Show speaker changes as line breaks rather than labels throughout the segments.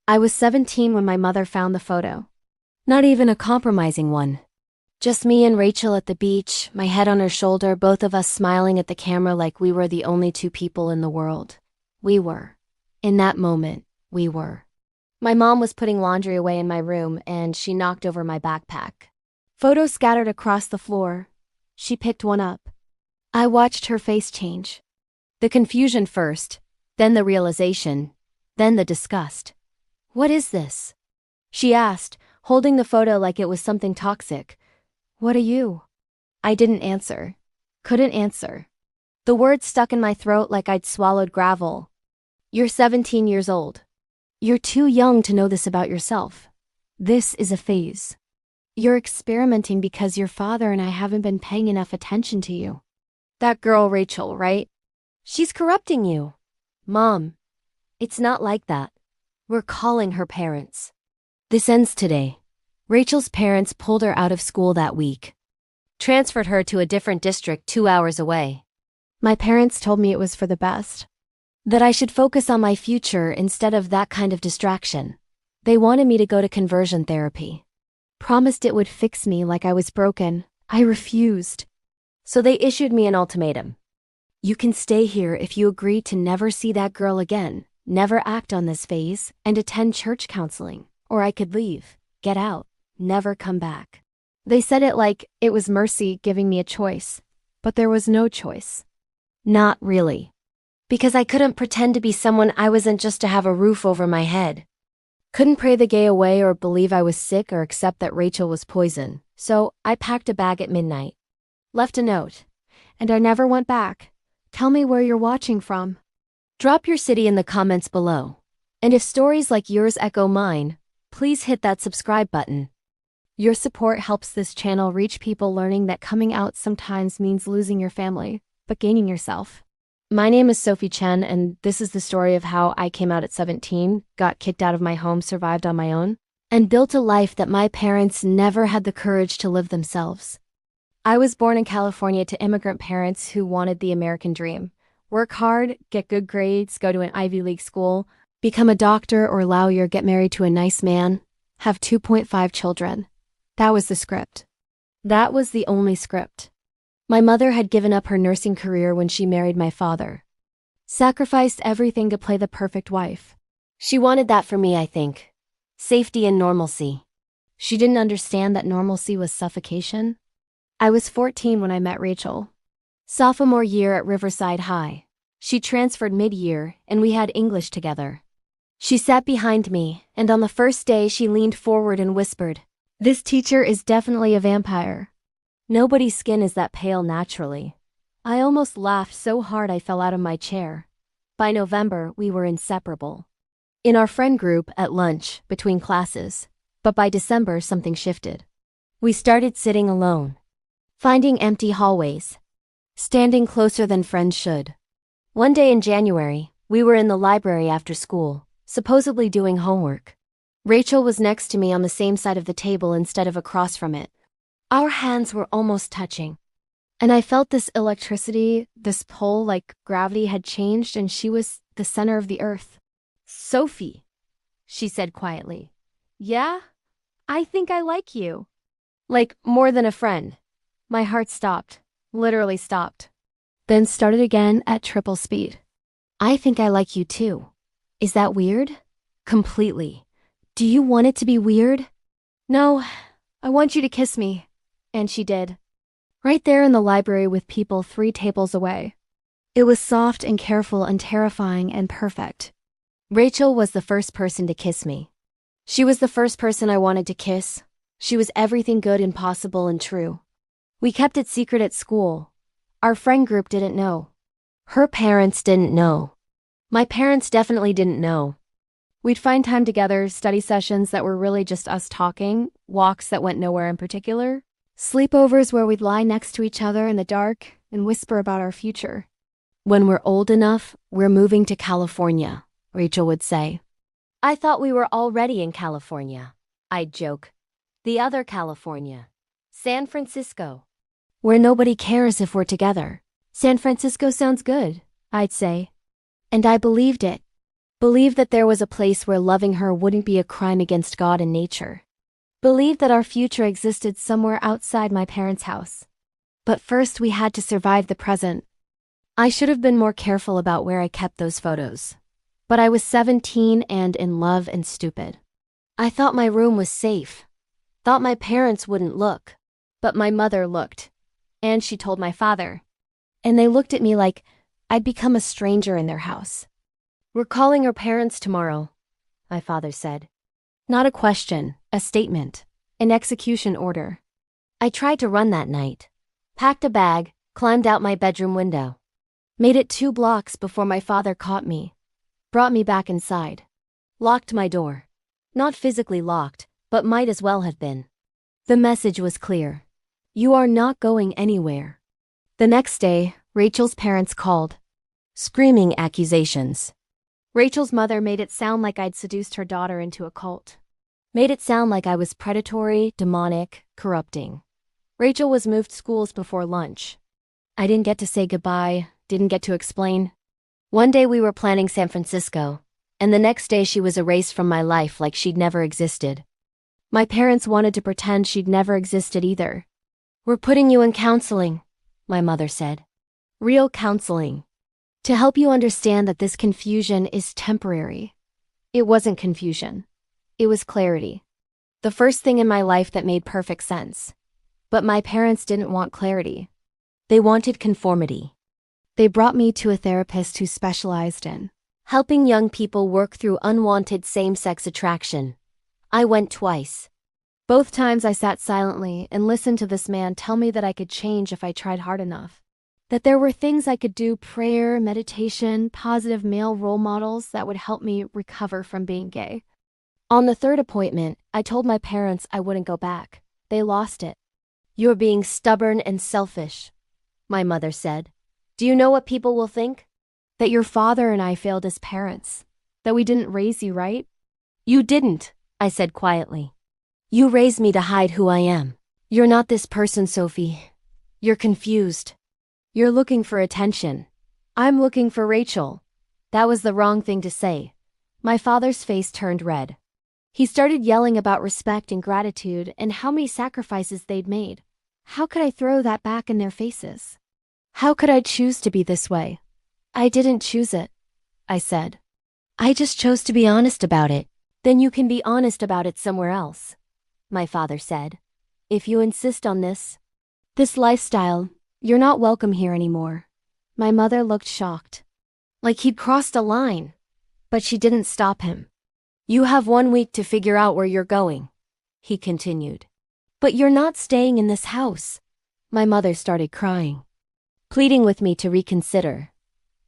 I was 17 when my mother found the photo. Not even a compromising one. Just me and Rachel at the beach, my head on her shoulder, both of us smiling at the camera like we were the only two people in the world. We were. In that moment, we were. My mom was putting laundry away in my room and she knocked over my backpack. Photos scattered across the floor. She picked one up. I watched her face change. The confusion first, then the realization, then the disgust. "What is this?" she asked, holding the photo like it was something toxic. "What are you?" I didn't answer. Couldn't answer. The words stuck in my throat like I'd swallowed gravel. "You're 17 years old. You're too young to know this about yourself. This is a phase. You're experimenting because your father and I haven't been paying enough attention to you. That girl Rachel, right? She's corrupting you." "Mom, it's not like that. We're calling her parents. This ends today." Rachel's parents pulled her out of school that week. Transferred her to a different district 2 hours away. My parents told me it was for the best. That I should focus on my future instead of that kind of distraction. They wanted me to go to conversion therapy. Promised it would fix me like I was broken. I refused. So they issued me an ultimatum. "You can stay here if you agree to never see that girl again, never act on this phase, and attend church counseling. Or I could leave, get out, never come back." They said it like it was mercy giving me a choice. But there was no choice. Not really. Because I couldn't pretend to be someone I wasn't just to have a roof over my head. Couldn't pray the gay away or believe I was sick or accept that Rachel was poison. So I packed a bag at midnight. Left a note. "And I never went back. Tell me where you're watching from." Drop your city in the comments below. And if stories like yours echo mine, please hit that subscribe button. Your support helps this channel reach people learning that coming out sometimes means losing your family, but gaining yourself. My name is Sophie Chen, and this is the story of how I came out at 17, got kicked out of my home, survived on my own, and built a life that my parents never had the courage to live themselves. I was born in California to immigrant parents who wanted the American dream. Work hard, get good grades, go to an Ivy League school, become a doctor or lawyer, get married to a nice man, have 2.5 children. That was the script. That was the only script. My mother had given up her nursing career when she married my father. Sacrificed everything to play the perfect wife. She wanted that for me, I think. Safety and normalcy. She didn't understand that normalcy was suffocation. I was 14 when I met Rachel. Sophomore year at Riverside High. She transferred mid-year, and we had English together. She sat behind me, and on the first day she leaned forward and whispered, "This teacher is definitely a vampire. Nobody's skin is that pale naturally." I almost laughed so hard I fell out of my chair. By November, we were inseparable. In our friend group, at lunch, between classes. But by December, something shifted. We started sitting alone. Finding empty hallways. Standing closer than friends should. One day in January, we were in the library after school, supposedly doing homework. Rachel was next to me on the same side of the table instead of across from it. Our hands were almost touching. And I felt this electricity, this pull like gravity had changed and she was the center of the earth. "Sophie," she said quietly. "Yeah? I think I like you." Like more than a friend. My heart stopped. Literally stopped. Then started again at triple speed. "I think I like you too. Is that weird?" "Completely. Do you want it to be weird?" "No, I want you to kiss me." And she did. Right there in the library with people 3 tables away. It was soft and careful and terrifying and perfect. Rachel was the first person to kiss me. She was the first person I wanted to kiss. She was everything good and possible and true. We kept it secret at school. Our friend group didn't know. Her parents didn't know. My parents definitely didn't know. We'd find time together, study sessions that were really just us talking, walks that went nowhere in particular, sleepovers where we'd lie next to each other in the dark and whisper about our future. "When we're old enough, we're moving to California," Rachel would say. "I thought we were already in California," I'd joke. "The other California. San Francisco. Where nobody cares if we're together." "San Francisco sounds good," I'd say. And I believed it. Believed that there was a place where loving her wouldn't be a crime against God and nature. Believed that our future existed somewhere outside my parents' house. But first we had to survive the present. I should have been more careful about where I kept those photos. But I was 17 and in love and stupid. I thought my room was safe. Thought my parents wouldn't look. But my mother looked. And she told my father. And they looked at me like I'd become a stranger in their house. "We're calling her parents tomorrow," my father said. Not a question, a statement, an execution order. I tried to run that night. Packed a bag, climbed out my bedroom window. Made it 2 blocks before my father caught me. Brought me back inside. Locked my door. Not physically locked, but might as well have been. The message was clear. You are not going anywhere. The next day, Rachel's parents called. Screaming accusations. Rachel's mother made it sound like I'd seduced her daughter into a cult. Made it sound like I was predatory, demonic, corrupting. Rachel was moved schools before lunch. I didn't get to say goodbye, didn't get to explain. One day we were planning San Francisco, and the next day she was erased from my life like she'd never existed. My parents wanted to pretend she'd never existed either. "We're putting you in counseling," my mother said. Real counseling. To help you understand that this confusion is temporary. It wasn't confusion. It was clarity. The first thing in my life that made perfect sense. But my parents didn't want clarity. They wanted conformity. They brought me to a therapist who specialized in helping young people work through unwanted same-sex attraction. I went twice. Both times I sat silently and listened to this man tell me that I could change if I tried hard enough. That there were things I could do, prayer, meditation, positive male role models that would help me recover from being gay. On the 3rd appointment, I told my parents I wouldn't go back. They lost it. "You're being stubborn and selfish," my mother said. "Do you know what people will think? That your father and I failed as parents. That we didn't raise you right?" "You didn't," I said quietly. "You raised me to hide who I am. You're not this person, Sophie. You're confused. You're looking for attention. I'm looking for Rachel." That was the wrong thing to say. My father's face turned red. He started yelling about respect and gratitude and how many sacrifices they'd made. How could I throw that back in their faces? How could I choose to be this way? "I didn't choose it," I said. "I just chose to be honest about it." "Then you can be honest about it somewhere else," my father said. "If you insist on this lifestyle, you're not welcome here anymore." My mother looked shocked. Like he'd crossed a line. But she didn't stop him. "You have 1 week to figure out where you're going," he continued. "But you're not staying in this house." My mother started crying. Pleading with me to reconsider.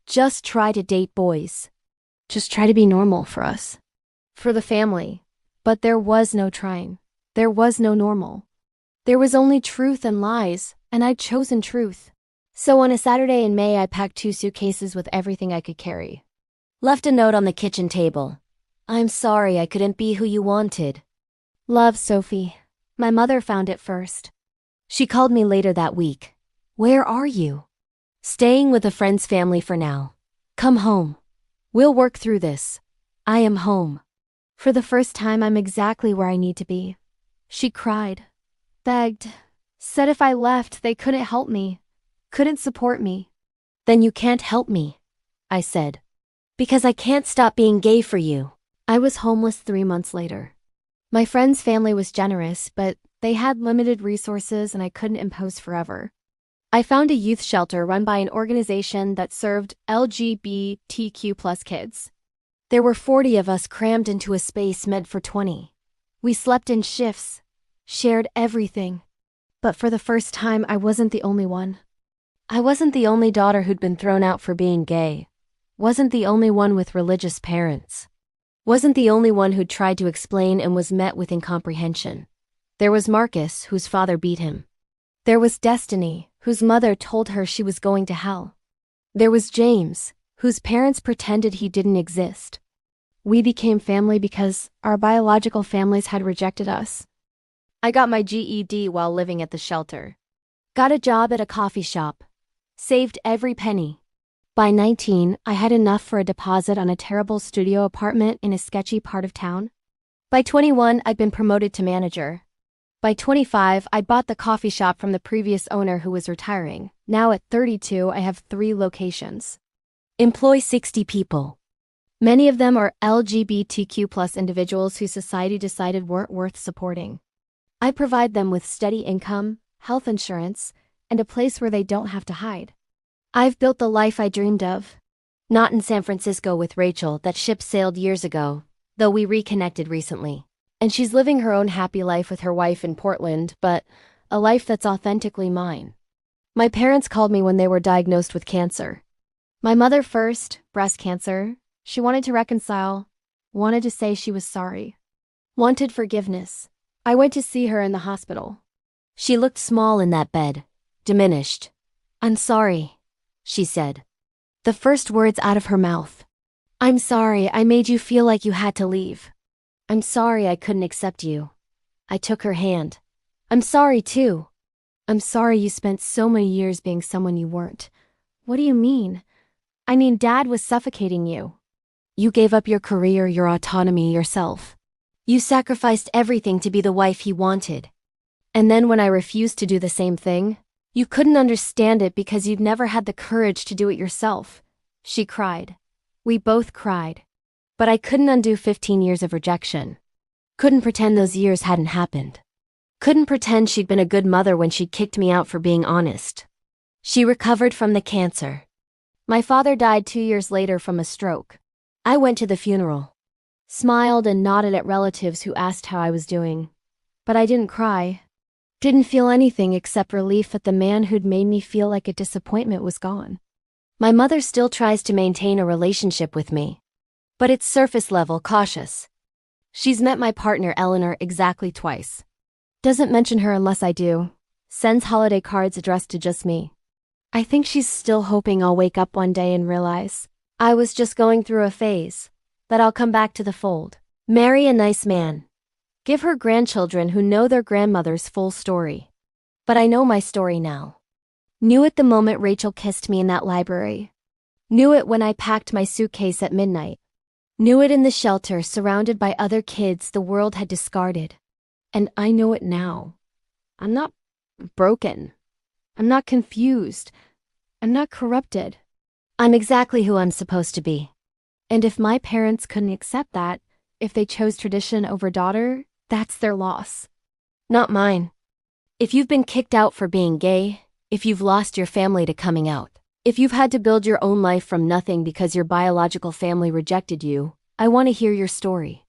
Just try to date boys. Just try to be normal for us. For the family. But there was no trying. There was no normal. There was only truth and lies, and I'd chosen truth. So on a Saturday in May, I packed 2 suitcases with everything I could carry. Left a note on the kitchen table. "I'm sorry I couldn't be who you wanted. Love, Sophie." My mother found it first. She called me later that week. "Where are you?" "Staying with a friend's family for now. Come home. We'll work through this. I am home." For the first time, I'm exactly where I need to be. She cried, begged, said if I left, they couldn't help me, couldn't support me. "Then you can't help me," I said. "Because I can't stop being gay for you." I was homeless 3 months later. My friend's family was generous, but they had limited resources and I couldn't impose forever. I found a youth shelter run by an organization that served LGBTQ+ kids. There were 40 of us crammed into a space meant for 20. We slept in shifts, shared everything. But for the first time, I wasn't the only one. I wasn't the only daughter who'd been thrown out for being gay. Wasn't the only one with religious parents. Wasn't the only one who'd tried to explain and was met with incomprehension. There was Marcus, whose father beat him. There was Destiny, whose mother told her she was going to hell. There was James, whose parents pretended he didn't exist. We became family because our biological families had rejected us. I got my GED while living at the shelter. Got a job at a coffee shop. Saved every penny. By 19, I had enough for a deposit on a terrible studio apartment in a sketchy part of town. By 21, I'd been promoted to manager. By 25, I bought the coffee shop from the previous owner who was retiring. Now at 32, I have 3 locations. Employ 60 people. Many of them are LGBTQ+ individuals who society decided weren't worth supporting. I provide them with steady income, health insurance, and a place where they don't have to hide. I've built the life I dreamed of. Not in San Francisco with Rachel, that ship sailed years ago, though we reconnected recently. And she's living her own happy life with her wife in Portland, but a life that's authentically mine. My parents called me when they were diagnosed with cancer. My mother first, breast cancer. She wanted to reconcile, wanted to say she was sorry, wanted forgiveness. I went to see her in the hospital. She looked small in that bed, diminished. "I'm sorry," she said. The first words out of her mouth. "I'm sorry I made you feel like you had to leave. I'm sorry I couldn't accept you." I took her hand. "I'm sorry too. I'm sorry you spent so many years being someone you weren't." "What do you mean?" "I mean, Dad was suffocating you. You gave up your career, your autonomy, yourself. You sacrificed everything to be the wife he wanted. And then when I refused to do the same thing, you couldn't understand it because you'd never had the courage to do it yourself." She cried. We both cried. But I couldn't undo 15 years of rejection. Couldn't pretend those years hadn't happened. Couldn't pretend she'd been a good mother when she'd kicked me out for being honest. She recovered from the cancer. My father died 2 years later from a stroke. I went to the funeral. Smiled and nodded at relatives who asked how I was doing. But I didn't cry. Didn't feel anything except relief that the man who'd made me feel like a disappointment was gone. My mother still tries to maintain a relationship with me. But it's surface level, cautious. She's met my partner Eleanor exactly twice. Doesn't mention her unless I do. Sends holiday cards addressed to just me. I think she's still hoping I'll wake up one day and realize I was just going through a phase, that I'll come back to the fold. Marry a nice man. Give her grandchildren who know their grandmother's full story. But I know my story now. Knew it the moment Rachel kissed me in that library. Knew it when I packed my suitcase at midnight. Knew it in the shelter surrounded by other kids the world had discarded. And I know it now. I'm not broken. I'm not confused. I'm not corrupted. I'm exactly who I'm supposed to be. And if my parents couldn't accept that, if they chose tradition over daughter, that's their loss. Not mine. If you've been kicked out for being gay, if you've lost your family to coming out, if you've had to build your own life from nothing because your biological family rejected you, I want to hear your story.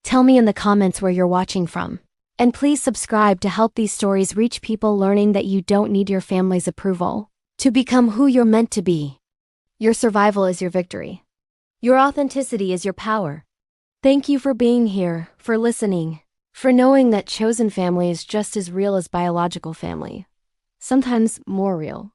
Tell me in the comments where you're watching from. And please subscribe to help these stories reach people learning that you don't need your family's approval to become who you're meant to be. Your survival is your victory. Your authenticity is your power. Thank you for being here, for listening, for knowing that chosen family is just as real as biological family. Sometimes more real.